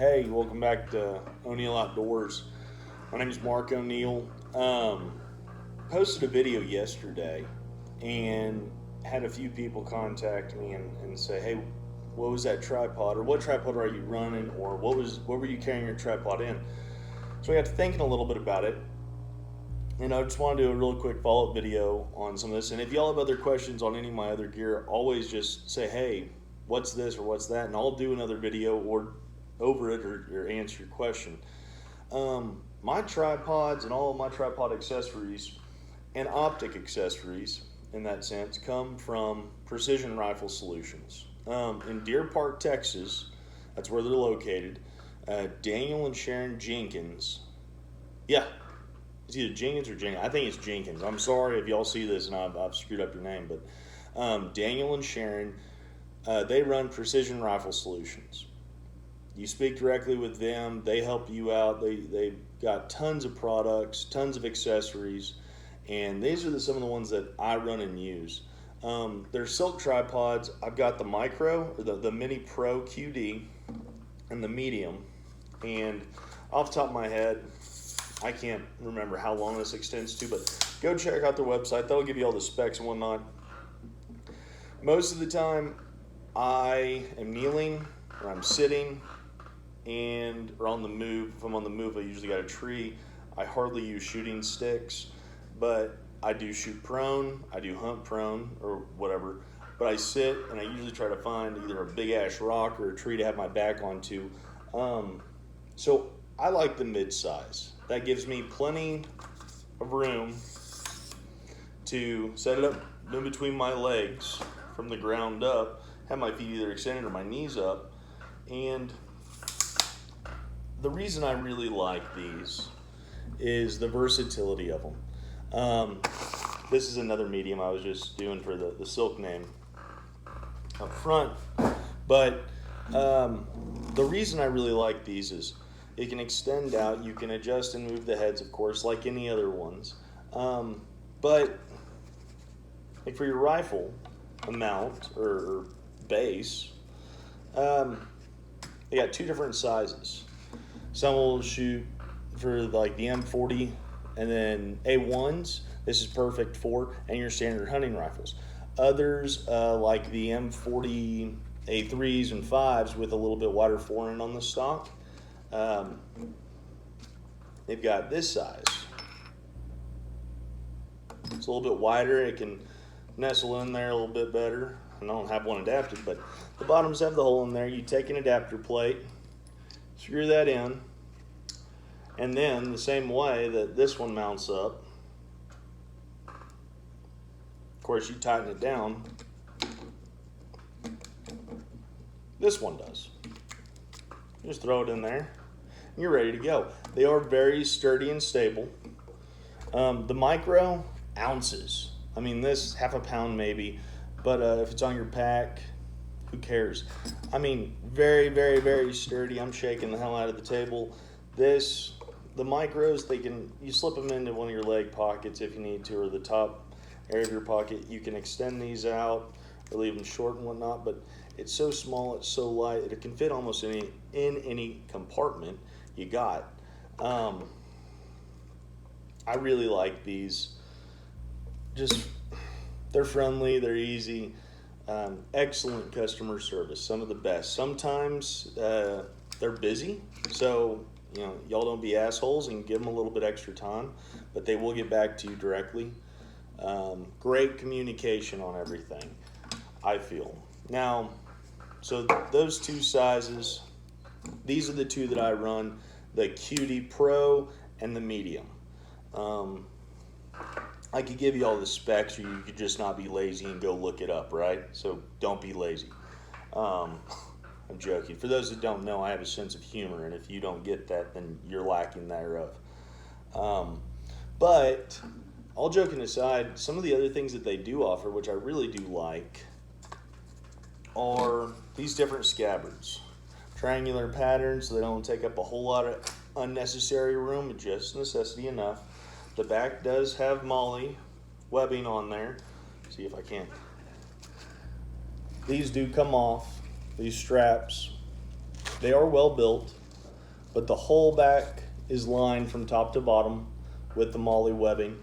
Hey, welcome back to O'Neill Outdoors. My name is Mark O'Neill. Posted a video yesterday and had a few people contact me and say, hey, what was that tripod, or what tripod are you running, or what were you carrying your tripod in? So I got to thinking a little bit about it, and I just want to do a real quick follow-up video on some of this. And if y'all have other questions on any of my other gear, always just say, hey, what's this or what's that, and I'll do another video or over it or answer your question. My tripods and all of my tripod accessories and optic accessories in that sense come from Precision Rifle Solutions in Deer Park, Texas. That's where they're located. Daniel and Sharon Jenkins. Yeah, it's either Jenkins or Jenkins. I think it's Jenkins. I'm sorry if y'all see this and I've screwed up your name, but Daniel and Sharon, they run Precision Rifle Solutions. You speak directly with them. They help you out. They've got tons of products, tons of accessories, and these are some of the ones that I run and use. They're silk tripods. I've got the micro, or the mini pro QD, and the medium. And off the top of my head, I can't remember how long this extends to, but go check out their website. They'll give you all the specs and whatnot. Most of the time, I am kneeling or I'm sitting or on the move. If I'm on the move, I usually got a tree. I hardly use shooting sticks, but I do shoot prone. I do hunt prone or whatever. But I sit and I usually try to find either a big ash rock or a tree to have my back onto. So I like the mid-size. That gives me plenty of room to set it up in between my legs from the ground up, have my feet either extended or my knees up. And the reason I really like these is the versatility of them. This is another medium I was just doing for the silk name up front. But the reason I really like these is it can extend out. You can adjust and move the heads, of course, like any other ones. But like for your rifle, a mount or base, they got two different sizes. Some will shoot for like the M40 and then A1s. This is perfect for and your standard hunting rifles. Others like the M40 A3s and 5s with a little bit wider forend on the stock. They've got this size. It's a little bit wider. It can nestle in there a little bit better. I don't have one adapted, but the bottoms have the hole in there. You take an adapter plate, screw that in, and then the same way that this one mounts up, of course you tighten it down, this one does. You just throw it in there and you're ready to go. They are very sturdy and stable. The micro, ounces. I mean, this half a pound maybe, but if it's on your pack, who cares? I mean, very, very, very sturdy. I'm shaking the hell out of the table. The micros, you slip them into one of your leg pockets if you need to, or the top area of your pocket. You can extend these out or leave them short and whatnot, but it's so small, it's so light, it can fit almost in any compartment you got. I really like these. They're friendly, they're easy, excellent customer service, some of the best. Sometimes they're busy, so y'all don't be assholes and give them a little bit extra time, but they will get back to you directly. Great communication on everything, I feel. Now, so those two sizes, these are the two that I run, the QD Pro and the medium. I could give you all the specs, or you could just not be lazy and go look it up, right? So don't be lazy. I'm joking. For those that don't know, I have a sense of humor, and if you don't get that, then you're lacking thereof. But all joking aside, some of the other things that they do offer, which I really do like, are these different scabbards. Triangular patterns, so they don't take up a whole lot of unnecessary room, just necessity enough. The back does have MOLLE webbing on there. See if I can. These do come off, these straps. They are well built. but the whole back is lined from top to bottom with the MOLLE webbing.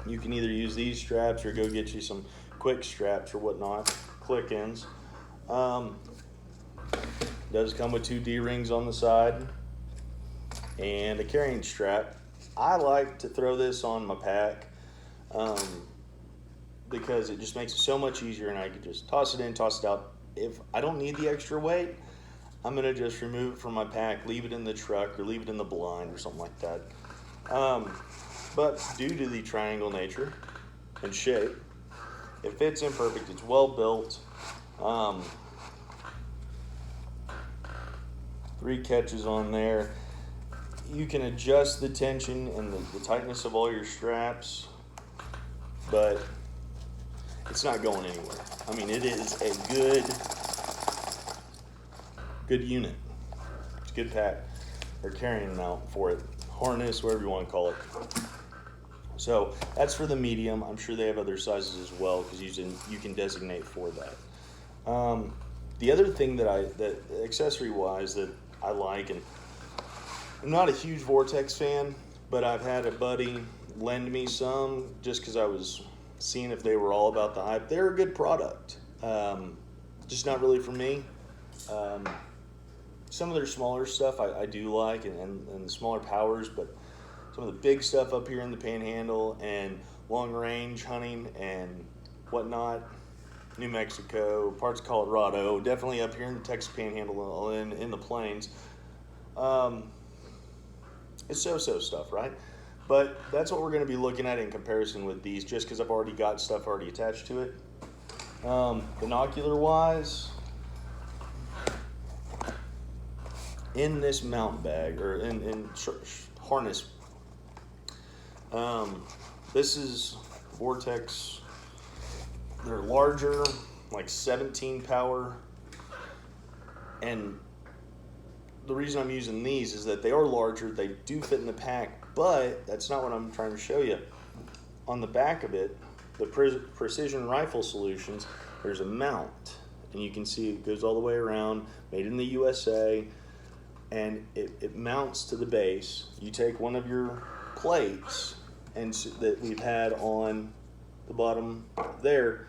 You can either use these straps or go get you some quick straps or whatnot, click ends. Does come with 2 D-rings on the side and a carrying strap. I like to throw this on my pack because it just makes it so much easier, and I can just toss it in, toss it out. If I don't need the extra weight, I'm gonna just remove it from my pack, leave it in the truck, or leave it in the blind or something like that. But due to the triangle nature and shape, it fits in perfect. It's well built. 3 catches on there. You can adjust the tension and the tightness of all your straps, but it's not going anywhere. I mean, it is a good unit. It's a good pack or carrying mount for it. Harness, whatever you want to call it. So that's for the medium. I'm sure they have other sizes as well because you can designate for that. The other thing that accessory wise that I like, and I'm not a huge Vortex fan, but I've had a buddy lend me some just because I was seeing if they were all about the hype. They're a good product, just not really for me. Some of their smaller stuff I do like, and the smaller powers, but some of the big stuff up here in the Panhandle and long range hunting and whatnot, New Mexico, parts of Colorado, definitely up here in the Texas Panhandle and in the plains. It's so stuff, right? But that's what we're going to be looking at in comparison with these, just because I've already got stuff already attached to it. Binocular wise, in this mount bag or in harness, this is Vortex. They're larger, like 17 power, and the reason I'm using these is that they are larger, they do fit in the pack, but that's not what I'm trying to show you. On the back of it, the Precision Rifle Solutions, there's a mount, and you can see it goes all the way around, made in the USA, and it mounts to the base. You take one of your plates and that we've had on the bottom there,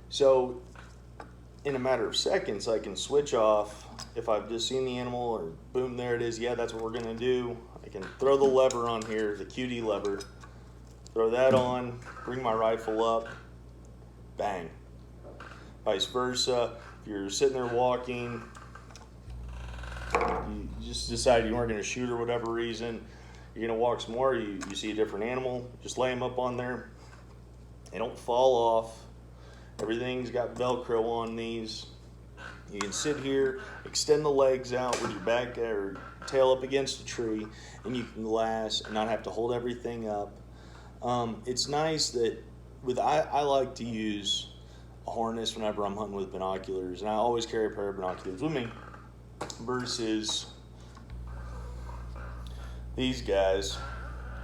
so in a matter of seconds I can switch off. If I've just seen the animal, or boom, there it is, yeah, that's what we're gonna do. I can throw the lever on here, the QD lever, throw that on, bring my rifle up, bang. Vice versa, if you're sitting there walking, you just decided you weren't going to shoot or whatever reason, you're going to walk some more, you see a different animal, just lay them up on there. They don't fall off. Everything's got Velcro on these. You can sit here, extend the legs out with your back or tail up against a tree, and you can glass and not have to hold everything up. It's nice that I like to use a harness whenever I'm hunting with binoculars, and I always carry a pair of binoculars with me versus these guys,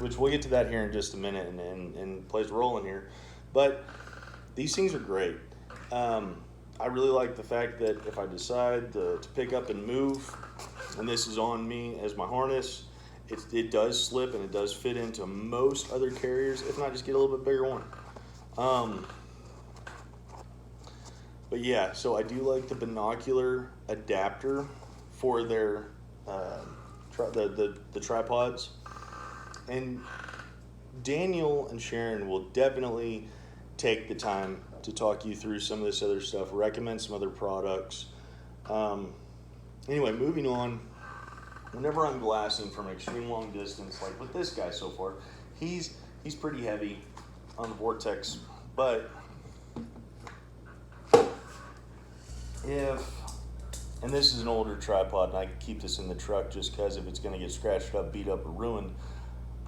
which we'll get to that here in just a minute and plays a role in here. But these things are great. I really like the fact that if I decide to pick up and move, and this is on me as my harness, it does slip and it does fit into most other carriers, if not just get a little bit bigger one. But yeah, so I do like the binocular adapter for their the tripods, and Daniel and Sharon will definitely take the time to talk you through some of this other stuff, recommend some other products. Anyway, moving on. Whenever I'm glassing from an extreme long distance, like with this guy so far, he's pretty heavy on the Vortex, but and this is an older tripod, and I keep this in the truck just because if it's going to get scratched up, beat up, or ruined,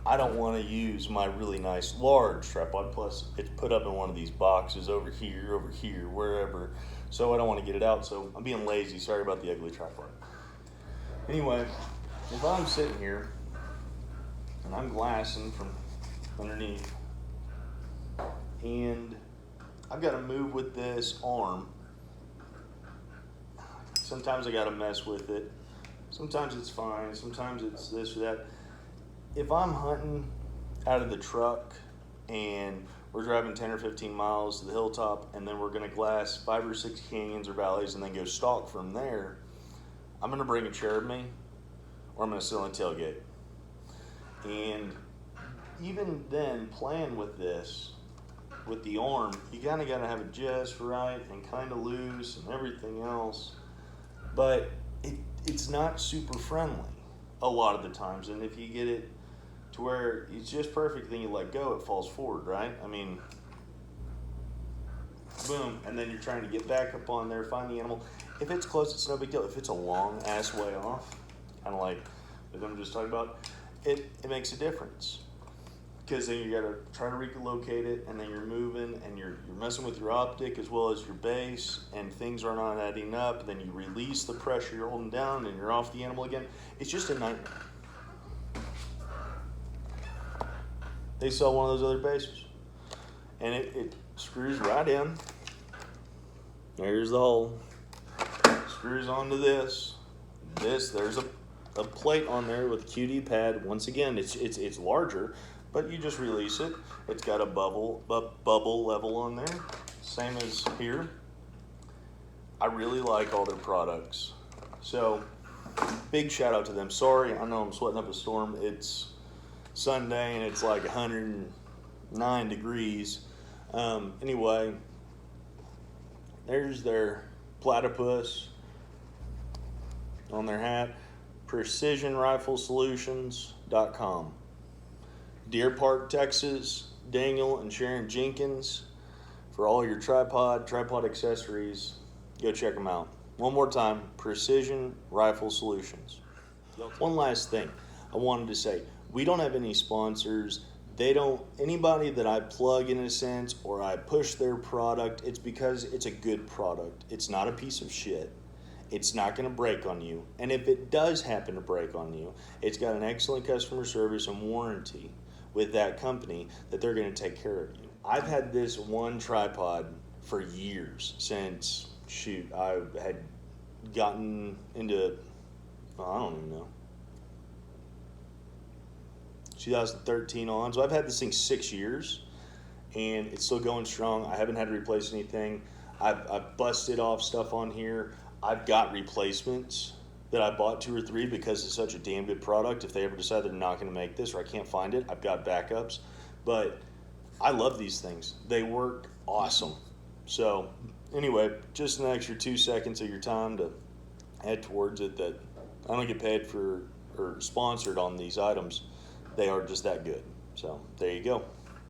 I don't want to use my really nice large tripod. Plus, it's put up in one of these boxes over here, wherever. So I don't want to get it out. So I'm being lazy. Sorry about the ugly tripod. Anyway, if I'm sitting here and I'm glassing from underneath, and I've got to move with this arm. Sometimes I got to mess with it. Sometimes it's fine. Sometimes it's this or that. If I'm hunting out of the truck and we're driving 10 or 15 miles to the hilltop and then we're going to glass 5 or 6 canyons or valleys and then go stalk from there, I'm going to bring a chair with me or I'm going to sit on the tailgate. And even then, playing with this, with the arm, you kind of got to have it just right and kind of loose and everything else. But it's not super friendly a lot of the times. And if you get it to where it's just perfect, then you let go, it falls forward, right? I mean, boom, and then you're trying to get back up on there, find the animal. If it's close, it's no big deal. If it's a long ass way off, kind of like what I'm just talking about, it makes a difference. Because then you got to try to relocate it, and then you're moving, and you're messing with your optic as well as your base, and things are not adding up. And then you release the pressure you're holding down, and you're off the animal again. It's just a nightmare. They sell one of those other bases, and it screws right in. There's the hole. Screws onto this. There's a plate on there with a QD pad. Once again, it's larger. But you just release it. It's got a bubble level on there, same as here. I really like all their products. So, big shout out to them. Sorry, I know I'm sweating up a storm. It's Sunday and it's like 109 degrees. Anyway, there's their platypus on their hat. PrecisionRifleSolutions.com. Deer Park, Texas, Daniel and Sharon Jenkins, for all your tripod accessories. Go check them out. One more time, Precision Rifle Solutions. One last thing I wanted to say. We don't have any sponsors. Anybody that I plug in a sense or I push their product, it's because it's a good product. It's not a piece of shit. It's not going to break on you. And if it does happen to break on you, it's got an excellent customer service and warranty with that company that they're going to take care of you. I've had this one tripod for years since, I had gotten into, I don't even know, 2013 on. So I've had this thing 6 years and it's still going strong. I haven't had to replace anything. I've busted off stuff on here. I've got replacements that I bought 2 or 3 because it's such a damn good product. If they ever decide they're not going to make this or I can't find it, I've got backups. But I love these things. They work awesome. So anyway, just an extra 2 seconds of your time to head towards it that I don't get paid for or sponsored on these items. They are just that good. So there you go.